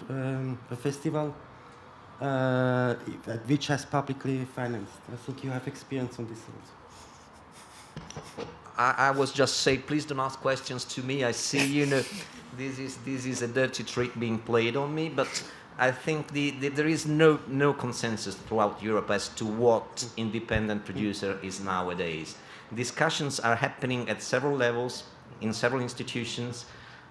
a festival which has publicly financed. I think you have experience on this also. I was just saying, please don't ask questions to me. I see, this is a dirty trick being played on me, but I think there is no consensus throughout Europe as to what independent producer is nowadays. Discussions are happening at several levels, in several institutions,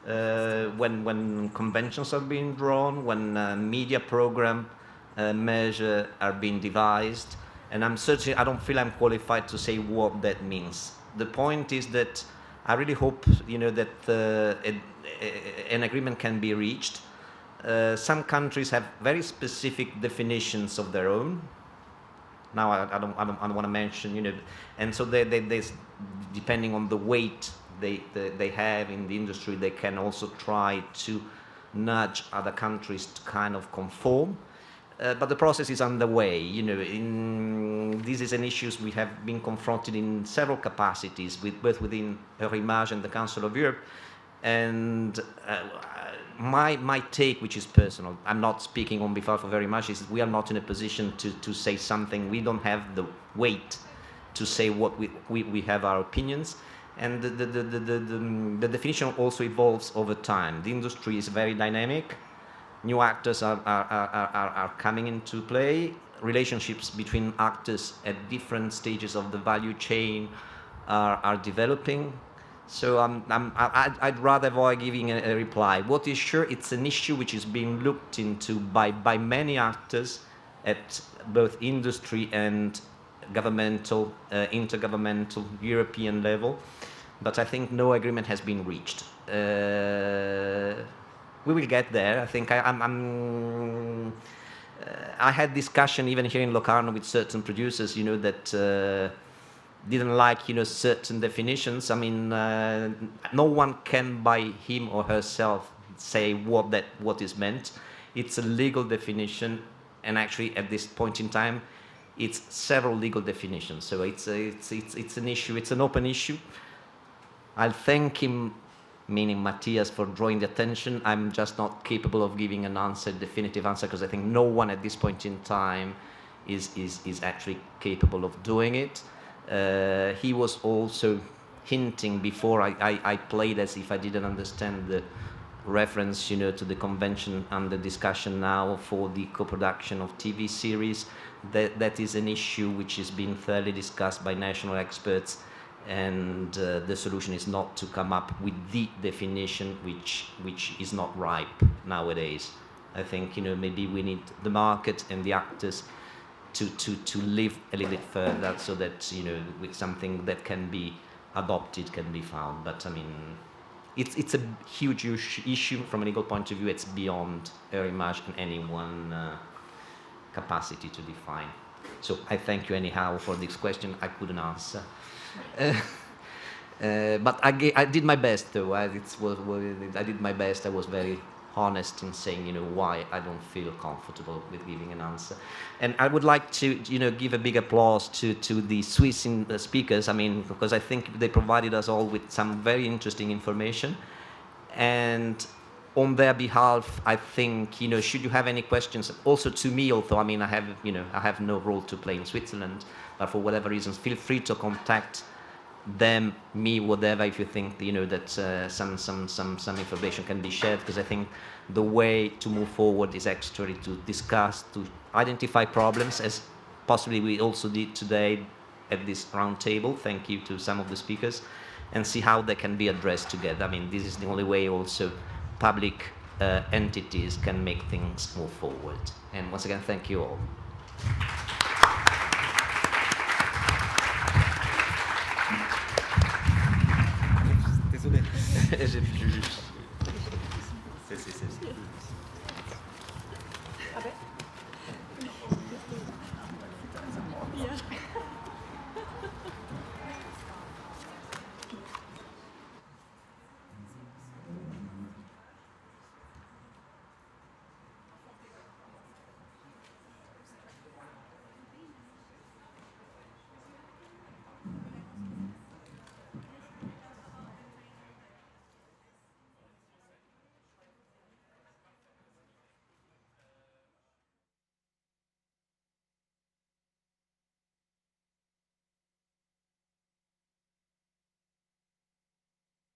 when conventions are being drawn, when media program measures are being devised, and I don't feel I'm qualified to say what that means. The point is that I really hope, that an agreement can be reached. Some countries have very specific definitions of their own. Now I don't want to mention, and so they depending on the weight they have in the industry, they can also try to nudge other countries to kind of conform. But the process is underway. This is an issue we have been confronted in several capacities, both within Eurimage and the Council of Europe. And my take, which is personal, I'm not speaking on behalf of Eurimage, is we are not in a position to say something. We don't have the weight to say what we have our opinions. And the definition also evolves over time. The industry is very dynamic. New actors are coming into play. Relationships between actors at different stages of the value chain are developing. So I'd rather avoid giving a reply. What is sure, it's an issue which is being looked into by many actors at both industry and governmental, intergovernmental, European level. But I think no agreement has been reached. We will get there. I think I had discussion even here in Locarno with certain producers, that didn't like, certain definitions. I mean, no one can by him or herself say what is meant. It's a legal definition, and actually at this point in time, it's several legal definitions. So it's an issue. It's an open issue. I'll thank him, meaning Matthias, for drawing the attention. I'm just not capable of giving an answer, definitive answer, because I think no one at this point in time is actually capable of doing it. He was also hinting before I played as if I didn't understand the reference, you know, to the convention and the discussion now for the co-production of TV series. That is an issue which is being thoroughly discussed by national experts, and the solution is not to come up with the definition which is not ripe nowadays. I think, you know, maybe we need the market and the actors to live a little bit further, so that, you know, with something that can be adopted can be found. But I mean, it's a huge issue from a legal point of view. It's beyond our image and any capacity to define. So I thank you anyhow for this question. I couldn't answer. But I did my best, though. I did my best. I was very honest in saying, you know, why I don't feel comfortable with giving an answer. And I would like to, you know, give a big applause to the Swiss speakers. I mean, because I think they provided us all with some very interesting information. And on their behalf, I think, you know, should you have any questions, also to me, although, I mean, I have no role to play in Switzerland, but for whatever reasons, feel free to contact them, me, whatever, if you think, you know, that some information can be shared, because I think the way to move forward is actually to discuss, to identify problems, as possibly we also did today at this round table. Thank you to some of the speakers, and see how they can be addressed together. I mean, this is the only way also public entities can make things move forward. And once again, thank you all.